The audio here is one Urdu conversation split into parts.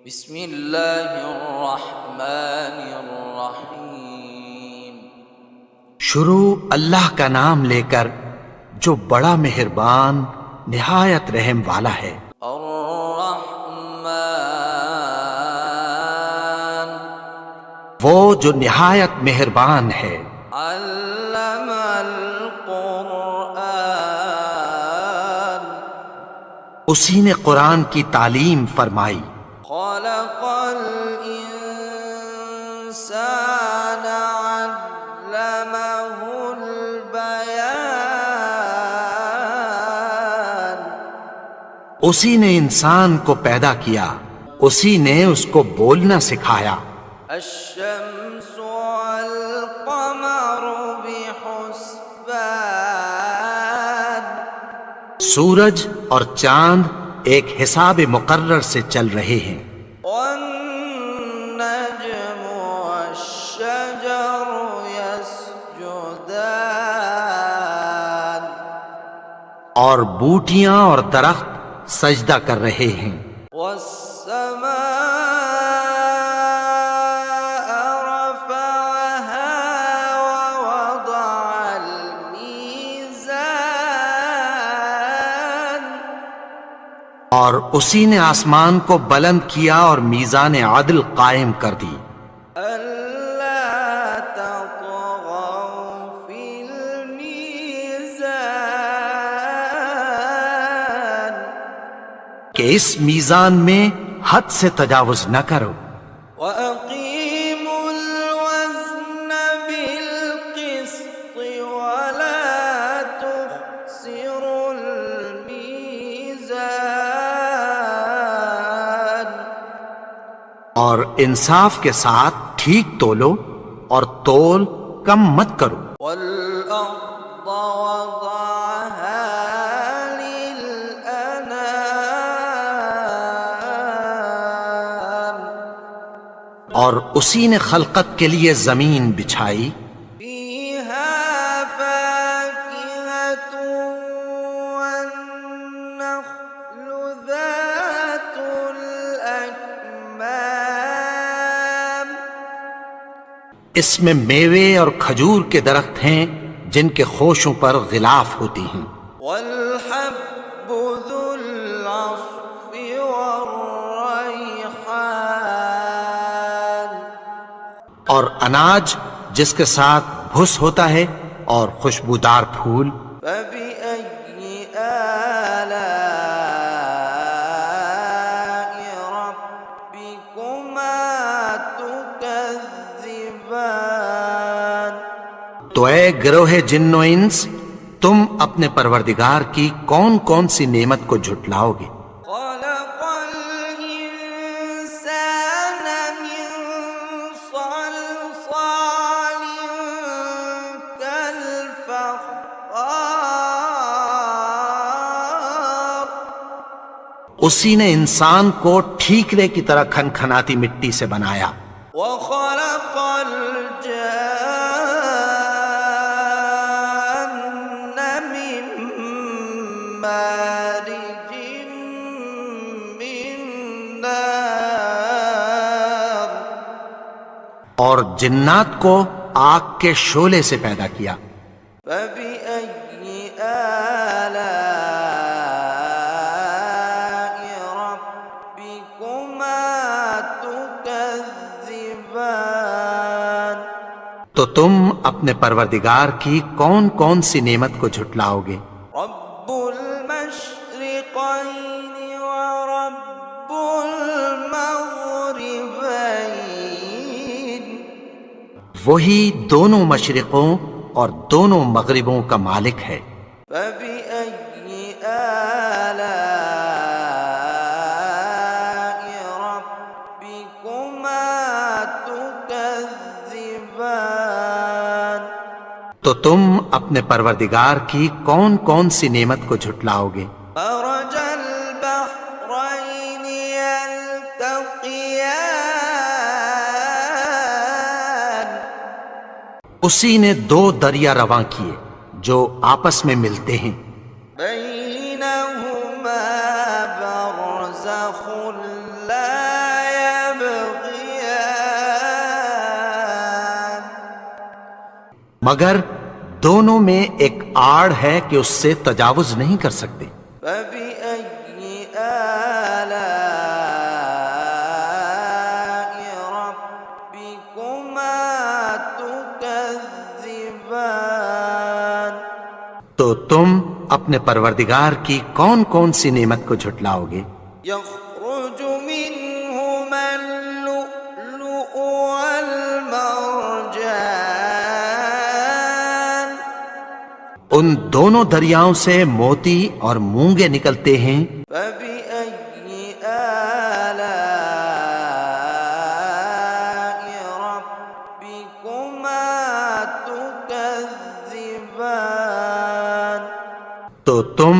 بسم اللہ الرحمن الرحیم۔ شروع اللہ کا نام لے کر جو بڑا مہربان نہایت رحم والا ہے۔ الرحمن وہ جو نہایت مہربان ہے۔ علم القرآن اسی نے قرآن کی تعلیم فرمائی۔ خلق الانسان علمہ البیان اسی نے انسان کو پیدا کیا، اسی نے اس کو بولنا سکھایا۔ الشمس والقمر بحسبان سورج اور چاند ایک حساب مقرر سے چل رہے ہیں۔ والنجم والشجر يسجدان اور بوٹیاں اور درخت سجدہ کر رہے ہیں۔ والسماء رفعها ووضع الميزان اور اسی نے آسمان کو بلند کیا اور میزان عدل قائم کر دی۔ ألا تطغوا في الميزان کہ اس میزان میں حد سے تجاوز نہ کرو۔ وأقيموا الوزن بالقسط ولا تخسروا الميزان اور انصاف کے ساتھ ٹھیک تولو اور تول کم مت کرو۔ والأرض وضعها للأنام اور اسی نے خلقت کے لیے زمین بچھائی، فيها فاكهة والنخل ذات الأكمام اس میں میوے اور کھجور کے درخت ہیں جن کے خوشوں پر غلاف ہوتی ہیں، والحب ذو العصف والريحان اور اناج جس کے ساتھ بھس ہوتا ہے اور خوشبودار پھول۔ فبأي آلاء ربكما تكذبان تو اے گروہ جن و انس، تم اپنے پروردگار کی کون کون سی نعمت کو جھٹلاؤ گے؟ خلق الإنسان من صلصال كالفخار اسی نے انسان کو ٹھیکرے کی طرح کھنکھناتی مٹی سے بنایا۔ وخلق الجان من مارج من نار اور جنات کو آگ کے شعلے سے پیدا کیا۔ فبأي آلاء ربكما تكذبان تو تم اپنے پروردگار کی کون کون سی نعمت کو جھٹلاؤ گے؟ رب المشرقين ورب المغربين وہی دونوں مشرقوں اور دونوں مغربوں کا مالک ہے۔ فبأي آلاء ربكما تكذبان تو تم اپنے پروردگار کی کون کون سی نعمت کو جھٹلاؤ گے؟ مرج البحرين يلتقيان اسی نے دو دریا رواں کیے جو آپس میں ملتے ہیں، بينهما برزخ لا مگر دونوں میں ایک آڑ ہے کہ اس سے تجاوز نہیں کر سکتے۔ فبأي آلاء ربكما تكذبان؟ تو تم اپنے پروردگار کی کون کون سی نعمت کو جھٹلاؤ گے؟ يخرج منهما اللؤلؤ والمرجان ان دونوں دریاؤں سے موتی اور مونگے نکلتے ہیں۔ فبأي آلاء ربكما تكذبان؟ تو تم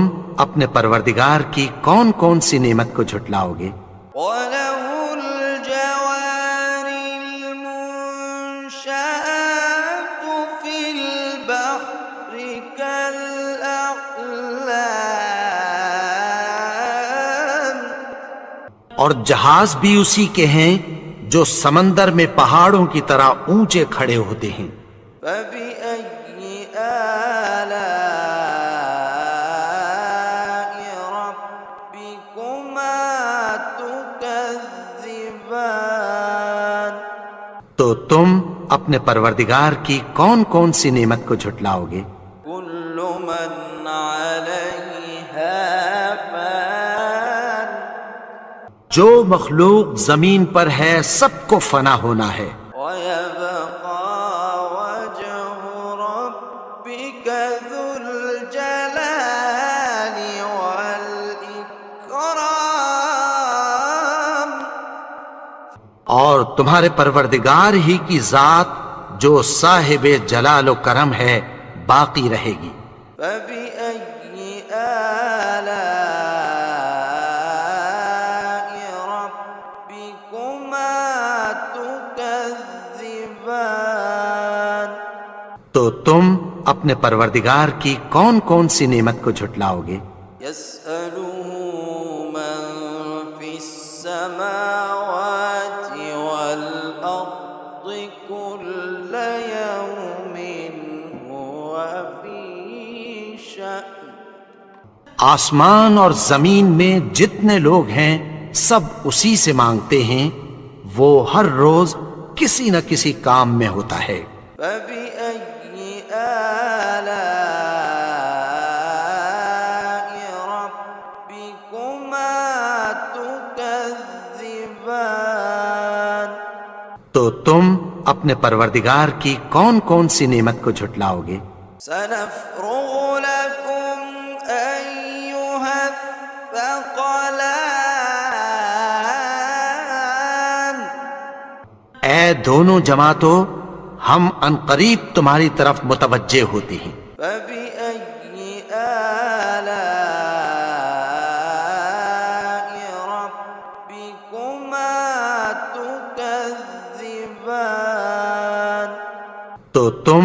اپنے پروردگار کی کون کون سی نعمت کو جھٹلاؤ گے؟ وله الجوار المنشآت في البحر كالأعلام اور جہاز بھی اسی کے ہیں جو سمندر میں پہاڑوں کی طرح اونچے کھڑے ہوتے ہیں۔ فبأي آلاء ربكما تكذبان؟ تو تم اپنے پروردگار کی کون کون سی نعمت کو جھٹلاؤ گے؟ كل من عليها فان جو مخلوق زمین پر ہے سب کو فنا ہونا ہے، ويبقى وجه ربك ذو الجلال والإكرام؟ اور تمہارے پروردگار ہی کی ذات جو صاحب جلال و کرم ہے باقی رہے گی۔ فبأي آلاء ربكما تكذبان؟ تو تم اپنے پروردگار کی کون کون سی نعمت کو جھٹلاؤ گے؟ يسأله من في السماوات والأرض كل يوم هو في شأن آسمان اور زمین میں جتنے لوگ ہیں سب اسی سے مانگتے ہیں، وہ ہر روز کسی نہ کسی کام میں ہوتا ہے۔ فبأي آلاء ربكما تكذبان؟ تو تم اپنے پروردگار کی کون کون سی نعمت کو جھٹلاؤ گے؟ سنفرغ لكم أيها الثقلان؟ اے دونوں جماعتوں، ہم عنقریب تمہاری طرف متوجہ ہوتے ہیں۔ فبأي آلاء ربكما تكذبان؟ تو تم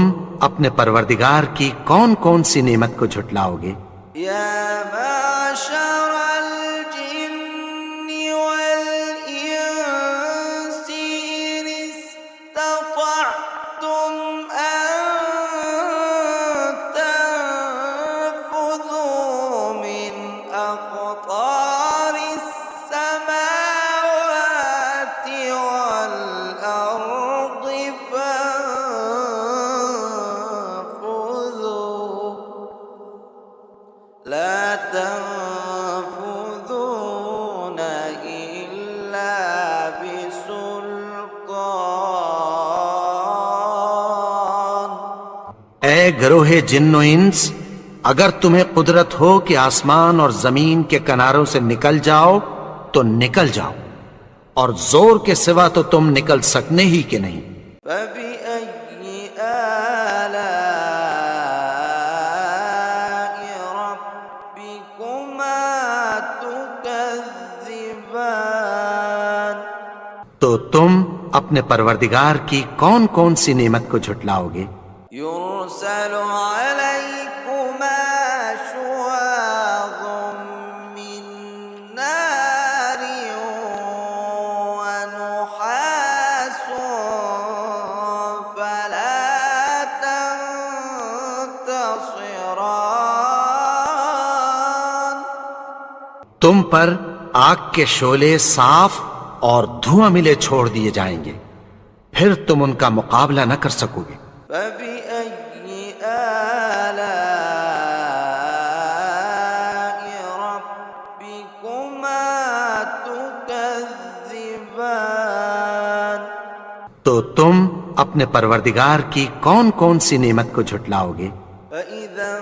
اپنے پروردگار کی کون کون سی نعمت کو جھٹلاؤ گے؟ يا معشر الجن والإنس إن استطعتم أن تنفذوا من أقطار السماوات والأرض فانفذوا لا تنفذون إلا بسلطان؟ اے گروہ جن و انس، اگر تمہیں قدرت ہو کہ آسمان اور زمین کے کناروں سے نکل جاؤ تو نکل جاؤ، اور زور کے سوا تو تم نکل سکنے ہی کہ نہیں۔ فبأي آلاء ربكما تكذبان؟ تو تم اپنے پروردگار کی کون کون سی نعمت کو جھٹلاؤ گے؟ يرسل عليكما شواظ من نار ونحاس فلا تنتصران؟ تم پر آگ کے شعلے صاف اور دھواں ملے چھوڑ دیے جائیں گے، پھر تم ان کا مقابلہ نہ کر سکو گے۔ فبأي آلاء ربكما تكذبان؟ تو تم اپنے پروردگار کی کون کون سی نعمت کو جھٹلاؤ گے؟ فإذا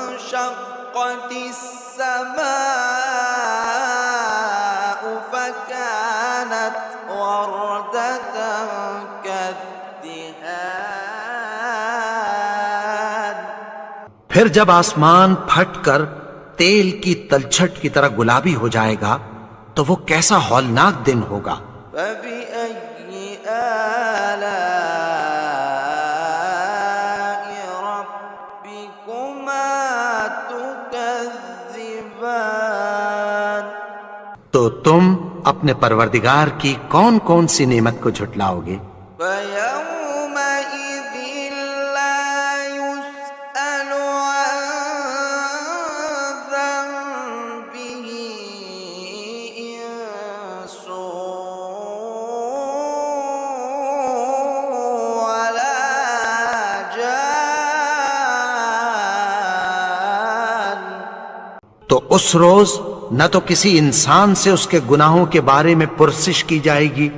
انشقت السماء فكانت وردة كالدهان۔ پھر جب آسمان پھٹ کر تیل کی تلچھٹ کی طرح گلابی ہو جائے گا تو وہ کیسا ہولناک دن ہوگا۔ فبأي آلاء ربكما تكذبان؟ تو تم اپنے پروردگار کی کون کون سی نعمت کو جھٹلاؤ گے؟ فيومئذ لا يسأل عن ذنبه إنس ولا جان۔ تو اس روز نہ تو کسی انسان سے اس کے گناہوں کے بارے میں پرسش کی جائے گی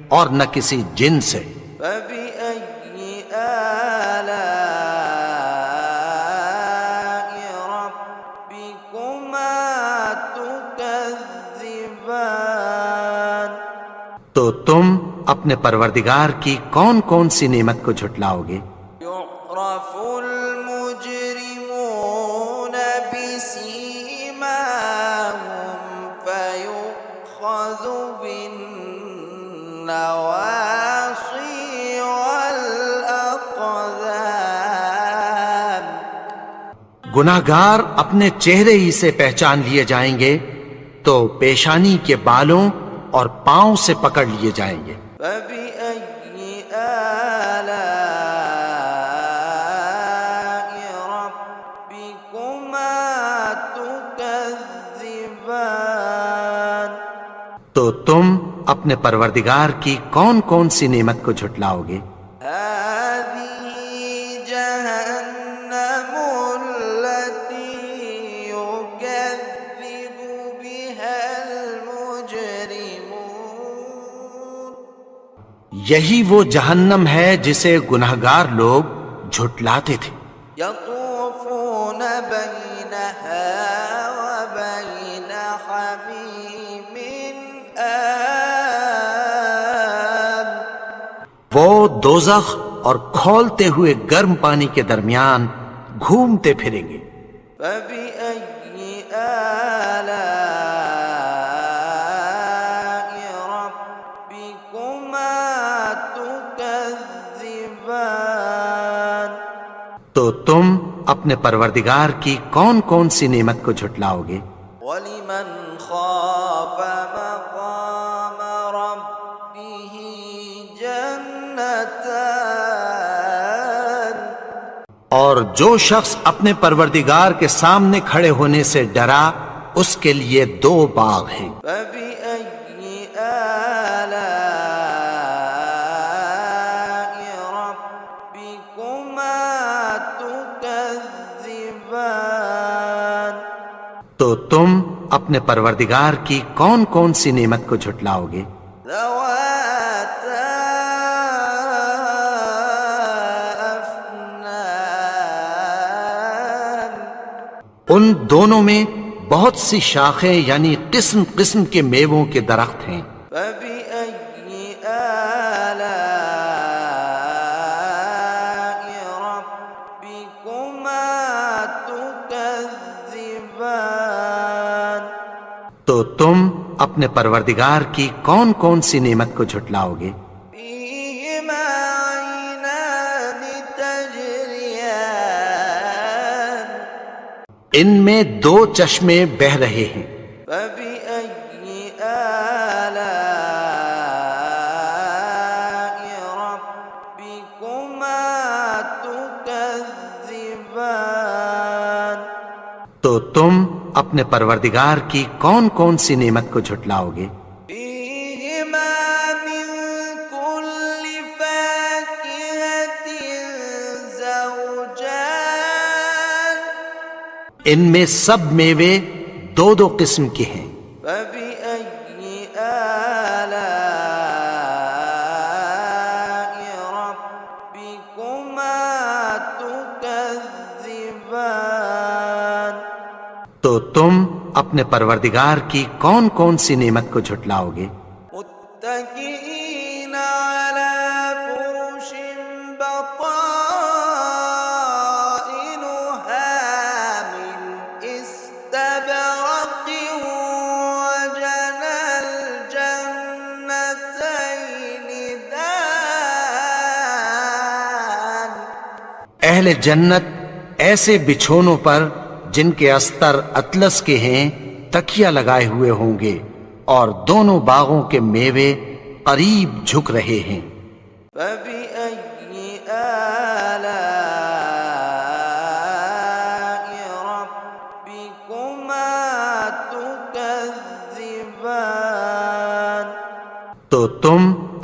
اور نہ کسی جن سے۔ فبأي آلاء ربكما تكذبان؟ تو تم اپنے پروردگار کی کون کون سی نعمت کو جھٹلاؤ گے؟ يعرف المجرمون بسيماهم فيؤخذ بالنواصي والأقدام۔ گناہگار اپنے چہرے ہی سے پہچان لیے جائیں گے تو پیشانی کے بالوں اور پاؤں سے پکڑ لیے جائیں گے۔ فبأي آلاء ربكما تكذبان؟ تو تم اپنے پروردگار کی کون کون سی نعمت کو جھٹلاؤ گے؟ هذه جهنم التي يكذب بها المجرمون۔ یہی وہ جہنم ہے جسے گناہگار لوگ جھٹلاتے تھے۔ يطوفون بينها وبين حميم آن۔ وہ دوزخ اور کھولتے ہوئے گرم پانی کے درمیان گھومتے پھریں گے۔ فبأي آلاء ربكما تكذبان؟ تو تم اپنے پروردگار کی کون کون سی نعمت کو جھٹلاؤ گے؟ ولمن خاف مقام ربه جنتان۔ اور جو شخص اپنے پروردگار کے سامنے کھڑے ہونے سے ڈرا اس کے لیے دو باغ ہیں۔ فبأي آلاء ربكما تكذبان؟ تو تم اپنے پروردگار کی کون کون سی نعمت کو جھٹلاؤ گے؟ ذواتا أفنان۔ ان دونوں میں بہت سی شاخیں یعنی قسم قسم کے میووں کے درخت ہیں۔ فبأي آلاء ربكما تكذبان؟ تو تم اپنے پروردگار کی کون کون سی نعمت کو جھٹلاؤ گے؟ فيهما عينان تجريان۔ ان میں دو چشمے بہہ رہے ہیں۔ فبأي آلاء ربكما تكذبان؟ تو تم اپنے پروردگار کی کون کون سی نعمت کو جھٹلاؤ گے؟ فيهما من كل فاكهة زوجان ان میں سب میوے دو دو قسم کے ہیں۔ فبأي آلاء ربكما تكذبان تو تم اپنے پروردگار کی کون کون سی نعمت کو جھٹلاؤ گے؟ متكئين على فرش بطائنها من استبرق وجنى الجنتين دان اہل جنت ایسے بچھونوں پر جن کے استر اطلس کے ہیں تکیہ لگائے ہوئے ہوں گے، اور دونوں باغوں کے میوے قریب جھک رہے ہیں۔ فبأي آلاء ربكما تكذبان تو تم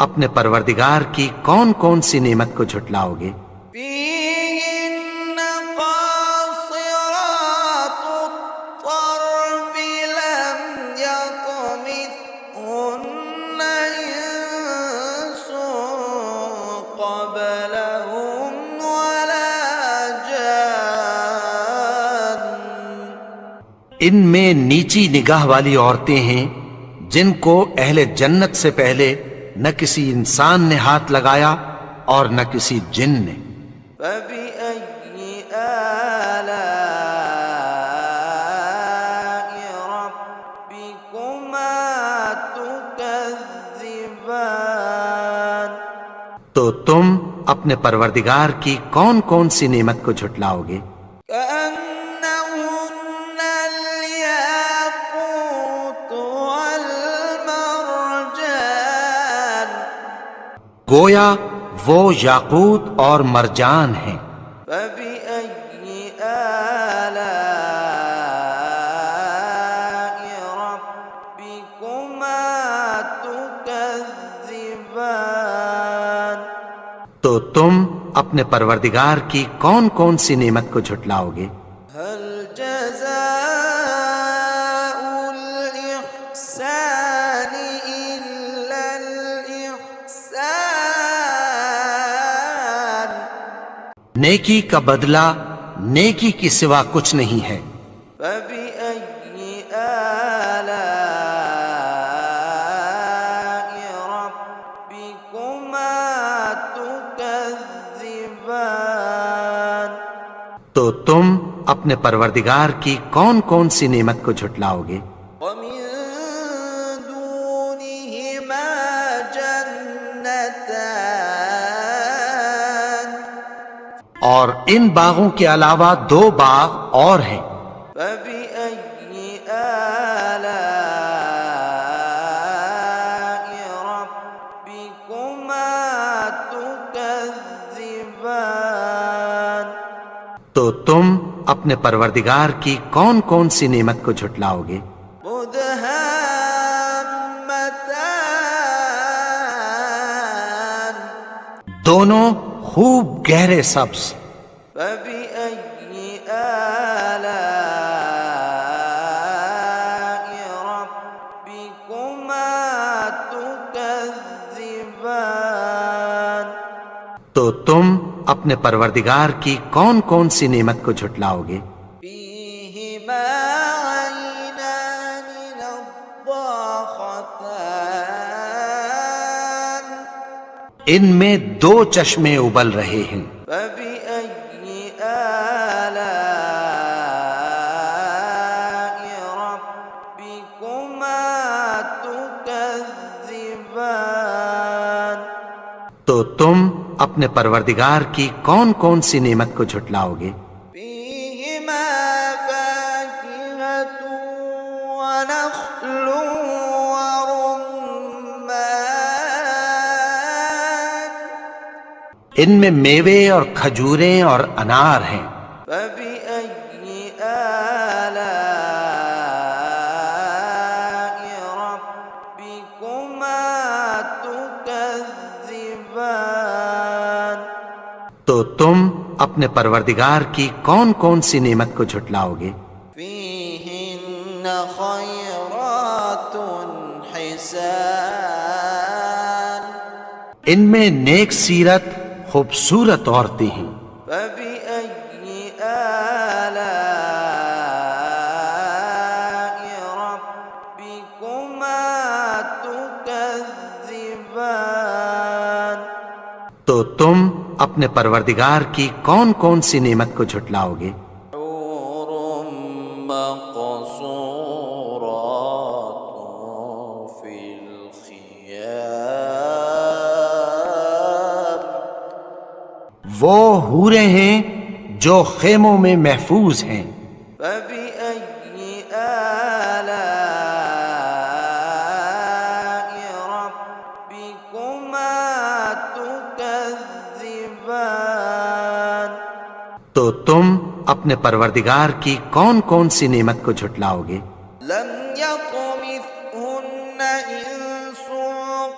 اپنے پروردگار کی کون کون سی نعمت کو جھٹلاؤ گے؟ فيهن قاصرات الطرف لم يطمثهن إنس قبلهم ولا جان ان میں نیچی نگاہ والی عورتیں ہیں جن کو اہل جنت سے پہلے نہ کسی انسان نے ہاتھ لگایا اور نہ کسی جن نے۔ فبأي آلاء ربكما تكذبان تو تم اپنے پروردگار کی کون کون سی نعمت کو جھٹلاؤ گے؟ كأنهن الياقوت والمرجان گویا وہ یاقوت اور مرجان ہیں۔ فبأي آلاء ربكما تكذبان تو تم اپنے پروردگار کی کون کون سی نعمت کو جھٹلاؤ گے؟ هل جزاء الإحسان إلا الإحسان نیکی کا بدلہ نیکی کی سوا کچھ نہیں ہے۔ فبأي آلاء ربكما تكذبان تو تم اپنے پروردگار کی کون کون سی نعمت کو جھٹلاؤ گے؟ ومن دونهما جنتان اور ان باغوں کے علاوہ دو باغ اور ہیں۔ فبأي آلاء ربكما تكذبان تو تم اپنے پروردگار کی کون کون سی نعمت کو جھٹلاؤ گے؟ مدهامتان دونوں خوب گہرے سبز۔ فبأي آلاء ربكما تكذبان تو تم اپنے پروردگار کی کون کون سی نعمت کو جھٹلاؤ گے؟ فيهما عينان نضاختان ان میں دو چشمے ابل رہے ہیں۔ فبأي آلاء ربكما تكذبان تو تم اپنے پروردگار کی کون کون سی نعمت کو جھٹلاؤ گے؟ فيهما فاكهة ونخل ورمان ان میں میوے اور کھجوریں اور انار ہیں۔ فبأي آلاء تو تم اپنے پروردگار کی کون کون سی نعمت کو جھٹلاؤ گے؟ فيهن خيرات حسان ان میں نیک سیرت خوبصورت عورتیں ہیں۔ فبأي آلاء ربكما تكذبان تو تم اپنے پروردگار کی کون کون سی نعمت کو جھٹلاؤ گے؟ حور مقصورات في الخيام وہ حوریں ہیں جو خیموں میں محفوظ ہیں۔ فبأي آلاء ربكما تكذبان تو تم اپنے پروردگار کی کون کون سی نعمت کو جھٹلاؤ گے؟ لم يطمثهن إنس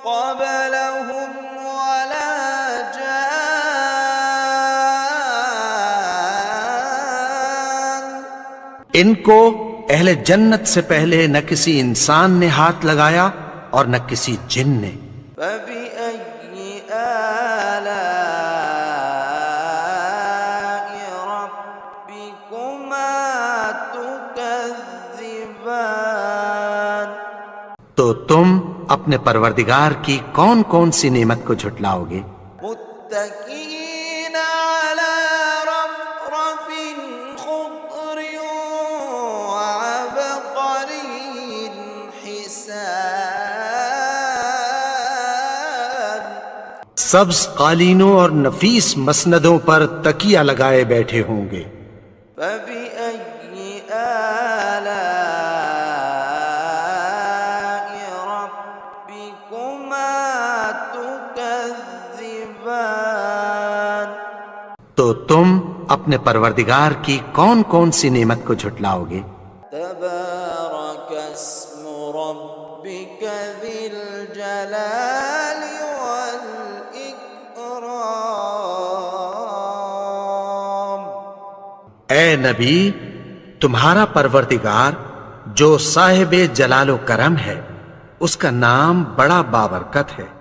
قبلهم ولا جان ان کو اہل جنت سے پہلے نہ کسی انسان نے ہاتھ لگایا اور نہ کسی جن نے۔ فبأي آلاء ربكما تكذبان تو تم اپنے پروردگار کی کون کون سی نعمت کو جھٹلاؤ گے؟ متكئين على رفرف خضر وعبقري حسان سبز قالینوں اور نفیس مسندوں پر تکیہ لگائے بیٹھے ہوں گے۔ فبأي آلاء ربكما تكذبان تو تم اپنے پروردگار کی کون کون سی نعمت کو جھٹلاؤ گے؟ تبارك اسم ربك ذي الجلال والإكرام اے نبی، تمہارا پروردگار جو صاحب جلال و کرم ہے، اس کا نام بڑا بابرکت ہے۔